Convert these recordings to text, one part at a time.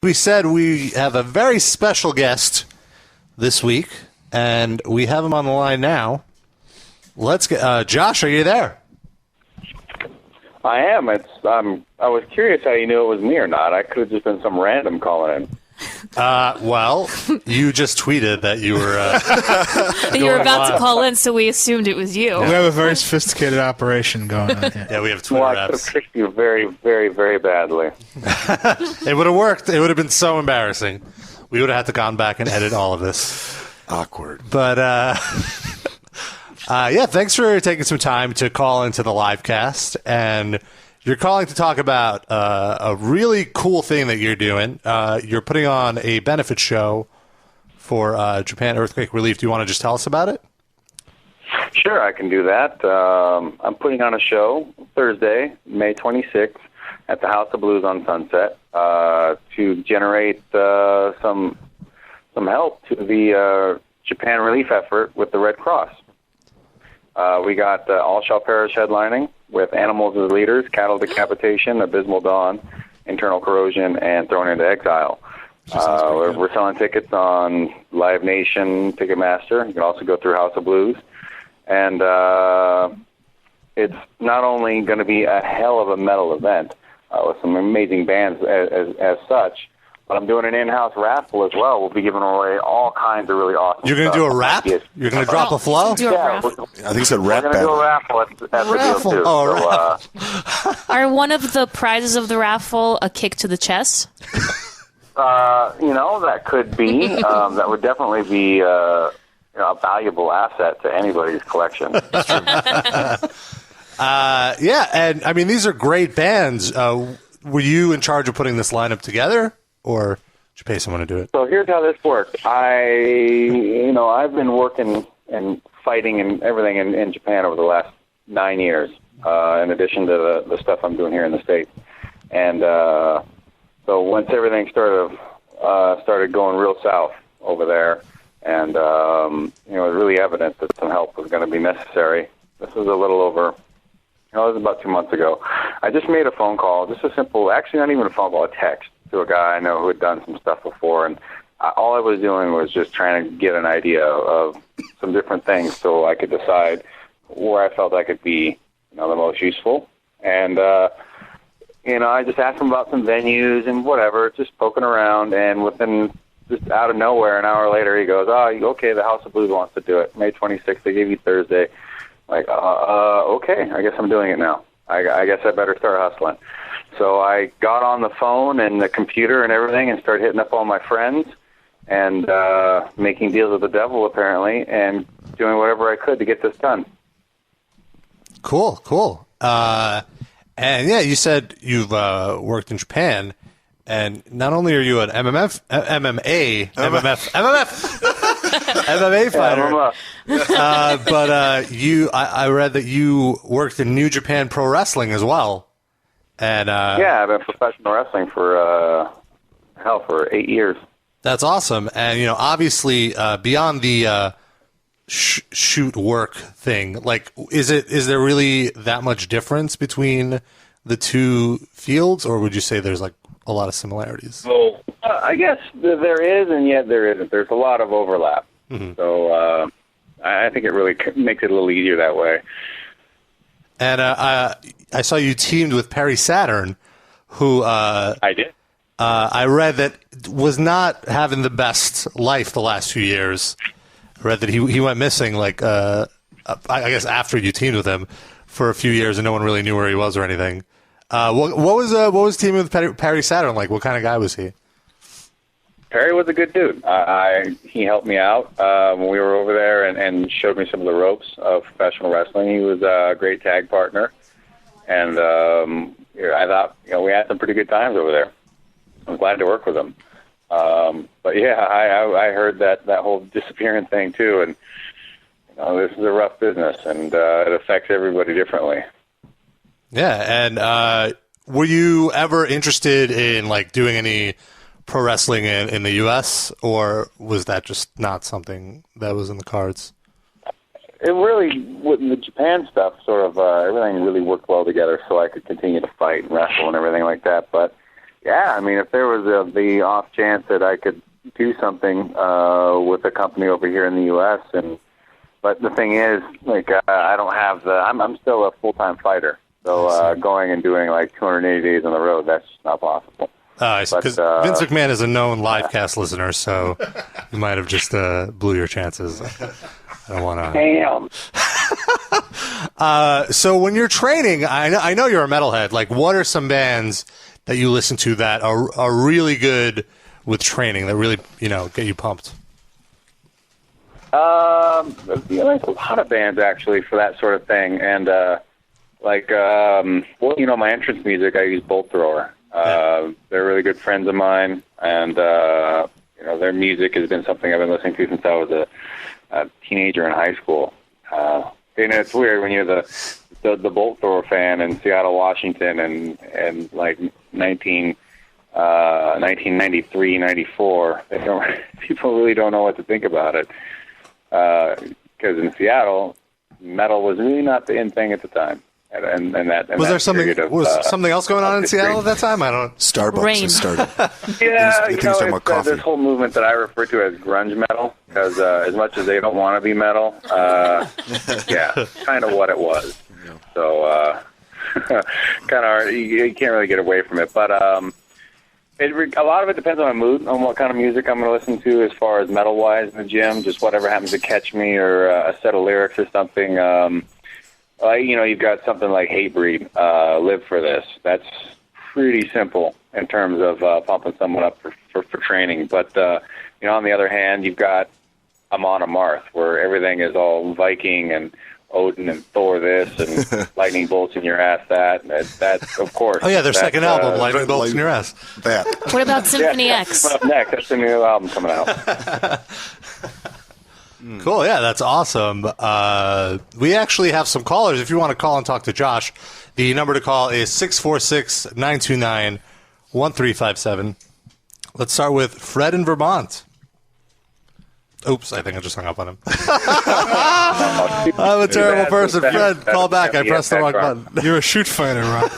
We said we have a very special guest this week, and we have him on the line now. Let's get Josh. Are you there? I am. I was curious how you knew it was me or not. I could have just been some random calling in. Well, you just tweeted that you were you were about to call in, so we assumed it was you. We have a very sophisticated operation going on here. Yeah, we have Twitter Well, I could have apps. tricked you very, very, very badly. It would have worked. It would have been so embarrassing. We would have had to gone back and edit all of this. Awkward. But yeah, thanks for taking some time to call into the livecast. And you're calling to talk about a really cool thing that you're doing. You're putting on a benefit show for Japan earthquake relief. Do you want to just tell us about it? Sure, I can do that. I'm putting on a show Thursday, May 26th, at the House of Blues on Sunset to generate some help to the Japan relief effort with the Red Cross. We got All Shall Perish headlining with Animals as Leaders, Cattle Decapitation, Abysmal Dawn, Internal Corrosion, and Thrown into Exile. We're selling tickets on Live Nation, Ticketmaster. You can also go through House of Blues. And it's not only going to be a hell of a metal event with some amazing bands as such, but I'm doing an in-house raffle as well. We'll be giving away all kinds of really awesome You're going to do a rap? Yes. You're going to drop a flow? Do a Yeah, raffle. I think it's a we're rap going to do a battle. raffle. That's the deal, too. Oh, So, Are one of the prizes of the raffle a kick to the chest? that could be. That would definitely be a valuable asset to anybody's collection. Yeah, and I mean, these are great bands. Were you in charge of putting this lineup together, or did you pay someone to do it? So here's how this works. I've been working and fighting and everything in Japan over the last 9 years, in addition to the stuff I'm doing here in the States. And so once everything started going real south over there, and it was really evident that some help was going to be necessary. This was a little over, it was about 2 months ago. I just made a phone call, just a simple, actually not even a phone call, a text to a guy I know who had done some stuff before, and all I was doing was just trying to get an idea of some different things so I could decide where I felt I could be, the most useful. And I just asked him about some venues and whatever, just poking around, and within just out of nowhere, an hour later, he goes, okay, the House of Blues wants to do it. May 26th, they gave you Thursday. Like, okay, I guess I'm doing it now. I guess I better start hustling. So I got on the phone and the computer and everything and started hitting up all my friends and making deals with the devil, apparently, and doing whatever I could to get this done. Cool. And yeah, you said you've worked in Japan, and not only are you an MMA fighter, but I read that you worked in New Japan Pro Wrestling as well. And yeah, I've been professional wrestling for 8 years. That's awesome. And obviously, beyond the shoot work thing, like, is there really that much difference between the two fields, or would you say there's like a lot of similarities? Well, I guess there is, and yet there isn't. There's a lot of overlap. Mm-hmm. So I think it really makes it a little easier that way. And I saw you teamed with Perry Saturn, who I did. I read that was not having the best life the last few years. I read that he went missing, like I guess after you teamed with him for a few years, and no one really knew where he was or anything. What was teaming with Perry Saturn like? What kind of guy was he? Perry was a good dude. He helped me out when we were over there and showed me some of the ropes of professional wrestling. He was a great tag partner, and I thought we had some pretty good times over there. I'm glad to work with him. But yeah, I heard that whole disappearing thing too, and this is a rough business, and it affects everybody differently. Yeah, and were you ever interested in like doing any pro wrestling in the U.S., or was that just not something that was in the cards? It really, with the Japan stuff, sort of everything really worked well together, so I could continue to fight and wrestle and everything like that. But Yeah, I mean, if there was the off chance that I could do something with a company over here in the U.S., but the thing is, like, I don't have I'm still a full-time fighter, so going and doing like 280 days on the road, that's just not possible. Because Vince McMahon is a known Livecast listener, so you might have just blew your chances. I don't want to. Damn. So when you're training, I know you're a metalhead. Like, what are some bands that you listen to that are really good with training, that really, get you pumped? There's a lot of bands actually for that sort of thing, and my entrance music, I use Bolt Thrower. They're really good friends of mine, and their music has been something I've been listening to since I was a teenager in high school. It's weird when you're the Bolt Thrower fan in Seattle, Washington, and like 1993, 94. People really don't know what to think about it. Because in Seattle, metal was really not the in thing at the time. And was there something else going on in Seattle at that time? I don't. Starbucks has started. Yeah, it's this whole movement that I refer to as grunge metal, because as much as they don't want to be metal, yeah, kind of what it was. Yeah. So kind of you can't really get away from it, but a lot of it depends on my mood, on what kind of music I'm going to listen to as far as metal-wise in the gym, just whatever happens to catch me, or a set of lyrics or something. You've got something like Hatebreed, Live for This. That's pretty simple in terms of pumping someone up for training. But, on the other hand, you've got Amon Amarth, where everything is all Viking and Odin and Thor this and lightning bolts in your ass that of course. Oh yeah, their second album, Lightning Bolts in Your Ass. That. What about Symphony X? Up next, that's the new album coming out. Cool, yeah, that's awesome. We actually have some callers. If you want to call and talk to Josh, the number to call is 646-929-1357. Let's start with Fred in Vermont. Oops, I think I just hung up on him. I'm a terrible person. Fred, call back. I pressed the wrong button. You're a shoot fighter, Rob.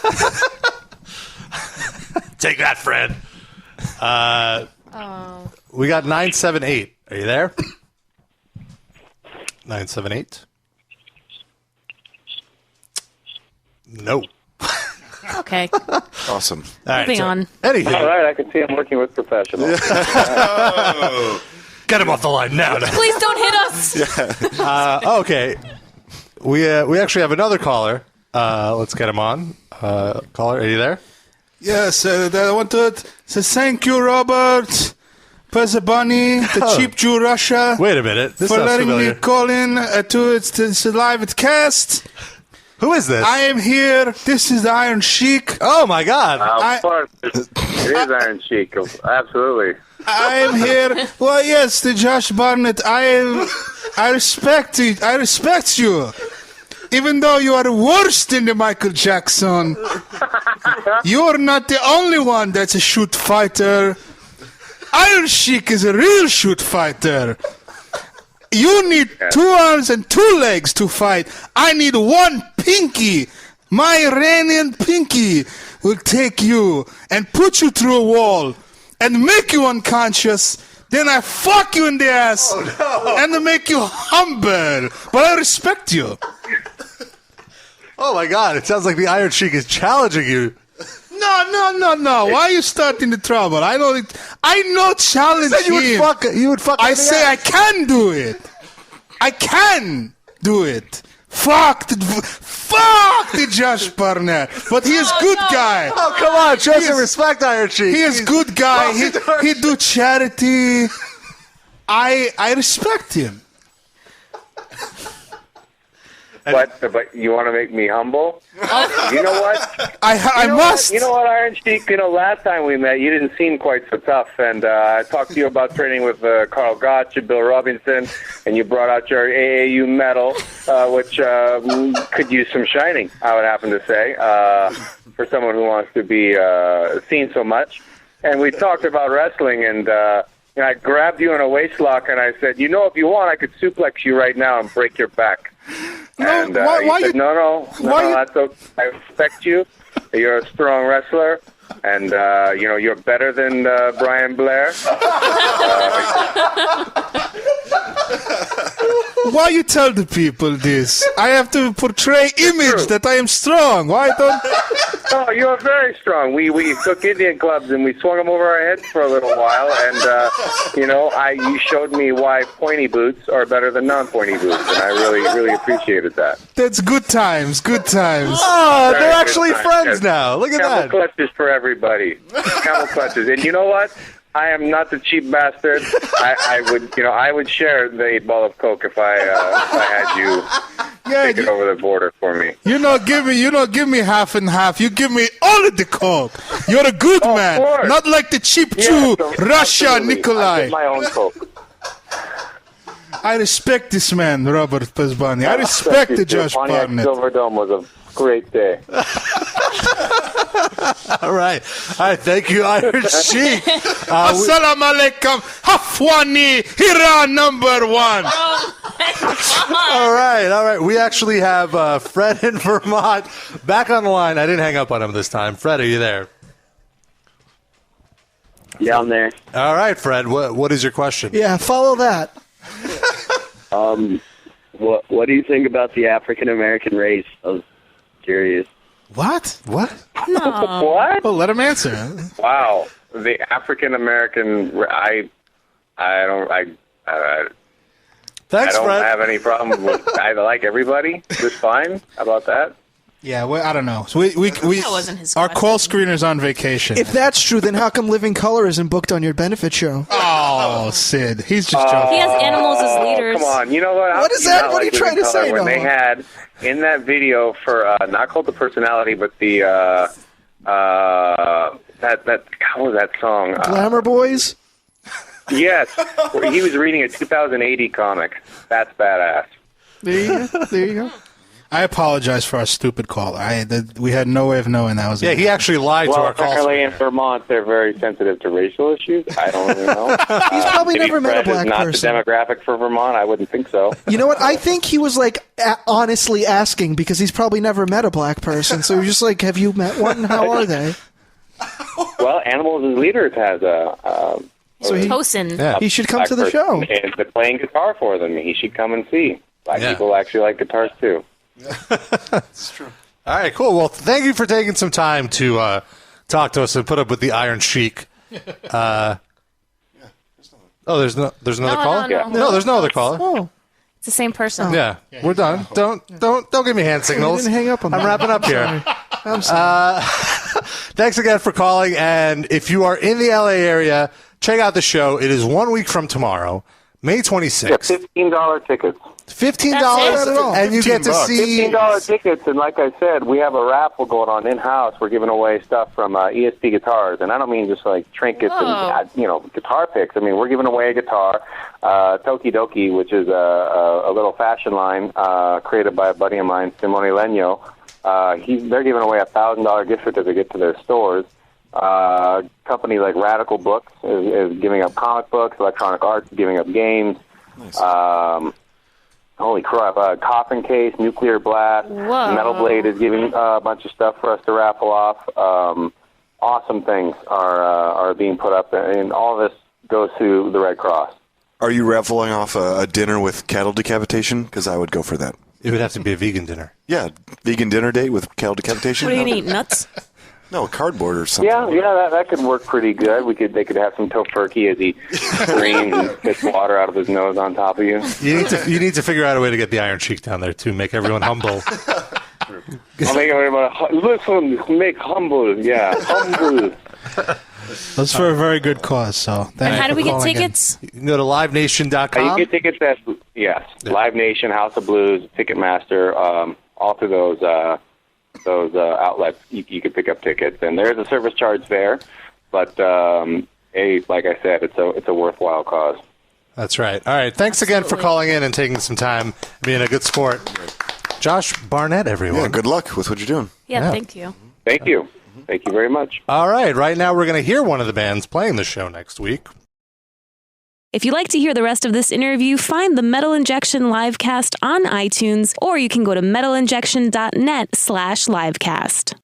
Take that, Fred. We got 978. Are you there? 978? No. Okay. Awesome. Moving on. Anything. All right, I can see I'm working with professionals. Get him off the line now. Please don't hit us. Okay. We actually have another caller. Let's get him on. Caller, are you there? Yes, I want to say thank you, Robert Pezzabani, the cheap Jew Russia. Wait a minute. This for sounds letting familiar. me call in to it's Livecast. Who is this? I am here. This is the Iron Sheik. Oh, my God. Of course. It is Iron Sheik. Absolutely. I am here. Well, yes, the Josh Barnett. I respect it. I respect you. Even though you are worse than the Michael Jackson, you are not the only one that's a shoot fighter. Iron Sheik is a real shoot fighter. You need 2 arms and 2 legs to fight. I need 1 pinky. My Iranian pinky will take you and put you through a wall and make you unconscious. Then I fuck you in the ass and make you humble. But I respect you. Oh, my God. It sounds like the Iron Sheik is challenging you. No. Why are you starting the trouble? I know challenge You would fuck I him in the say ass. I can do it. I can do it. Fuck the Josh Barnett. But he is good guy. Oh, come on. Show some respect, Iron Sheik. He is good guy. He do charity. I respect him. But you want to make me humble? You know what? I must. You know what, Iron Sheik? Last time we met, you didn't seem quite so tough, and I talked to you about training with Carl Gotch and Bill Robinson, and you brought out your AAU medal, which could use some shining, I would happen to say, for someone who wants to be seen so much. And we talked about wrestling, and I grabbed you in a waistlock, and I said, if you want, I could suplex you right now and break your back. No, And why he said, you- no, why you- that's okay. I respect you. You're a strong wrestler. And, you're better than Brian Blair. Why you tell the people this? I have to portray image that I am strong. Why don't... Oh, you are very strong. We took Indian clubs and we swung them over our heads for a little while. And, you showed me why pointy boots are better than non-pointy boots. And I really, really appreciated that. That's good times, good times. Oh, they're Very good actually time, friends yes. now. Look at Camel that. clutches for everybody. Camel clutches. And you know what? I am not the cheap bastard. I would share the 8 ball of Coke if I had you take it over the border for me. You don't give me half and half. You give me all of the coke. You're a good man, course. not like the cheap Yeah, Jew, so- Russia, absolutely. I Nikolai. get my own Coke. I respect this man, Robert Pezbani. I respect the Josh Pontiac Barnett. Silverdome was a great day. All right. Thank you, Iron Sheik. Assalamu alaikum, Hafwani, Iran #1. All right. We actually have Fred in Vermont back on the line. I didn't hang up on him this time. Fred, are you there? Yeah, I'm there. All right, Fred. What is your question? Yeah, follow that. What do you think about the African American race? I was curious. What? What? What? Well, let him answer. Wow. The African American. I Thanks, don't Fred. have any problem with. I like everybody. Just fine. How about that? Yeah, well, I don't know. So we That wasn't his our question. call screener's on vacation. If that's true, then how come Living Color isn't booked on your benefit show? Oh, Sid, he's just joking. He has animals as leaders. Come on. You know what? What is You that? not What are you like trying to Living say, Colour when they Noah? had in that video for not called The Personality, but the that how was that song? Glamour Boys? Yes, where he was reading a 2080 comic. That's badass. There you go. I apologize for our stupid call. We had no way of knowing that was. Yeah, he actually lied to Well, our call. apparently in Vermont they're very sensitive to racial issues. I don't really know. He's probably Maybe never met a Fred is black not person. the demographic for Vermont. I wouldn't think so. You know what? I think he was like honestly asking because he's probably never met a black person. So he's just like, have you met one? How are they? Well, Animals as Leaders has a So Tosin. Yeah. he should come black to the person, show. and they're playing guitar for them. He should come and see. Black Yeah. people actually like guitars too. It's true. All right, cool. Well, thank you for taking some time to talk to us and put up with the Iron Sheik. There's another caller? No, there's no other caller. Oh, It's the same person. Yeah, we're done. Don't give me hand signals. didn't hang up on I'm that. wrapping up here. I'm sorry. Thanks again for calling. And if you are in the LA area, check out the show. It is 1 week from tomorrow, May 26th. $15 tickets. $15, That's it. and you get to see. $15 tickets, and like I said, we have a raffle going on in-house. We're giving away stuff from ESP Guitars, and I don't mean just like trinkets and guitar picks. I mean, we're giving away a guitar, Toki Doki, which is a little fashion line created by a buddy of mine, Simone Legno. They're giving away a $1,000 gift certificate to their stores. Company like Radical Books is giving up comic books. Electronic Arts is giving up games. Nice. Holy crap! Coffin Case, Nuclear Blast, Whoa. Metal Blade is giving a bunch of stuff for us to raffle off. Awesome things are being put up, and all of this goes to the Red Cross. Are you raffling off a dinner with cattle decapitation? Because I would go for that. It would have to be a vegan dinner. Yeah, vegan dinner date with cattle decapitation. What do you need? Nuts? No, cardboard or something. Yeah, that could work pretty good. They could have some tofurkey as he screams and spits water out of his nose on top of you. You need to figure out a way to get the Iron Sheik down there to make everyone humble. I'll make everybody listen, make humble, yeah, humble. That's for a very good cause. So And how do we get tickets? You can go to livenation.com. You get tickets at Live Nation, House of Blues, Ticketmaster, all through those outlets. You can pick up tickets, and there's a service charge there, but like I said, it's a worthwhile cause. That's right. All right. Thanks again for calling in and taking some time, being a good sport. Josh Barnett, everyone. Yeah, good luck with what you're doing. Yeah, thank you. Thank you. Thank you very much. All right. Right now, we're going to hear one of the bands playing the show next week. If you'd like to hear the rest of this interview, find the Metal Injection Livecast on iTunes, or you can go to metalinjection.net/livecast.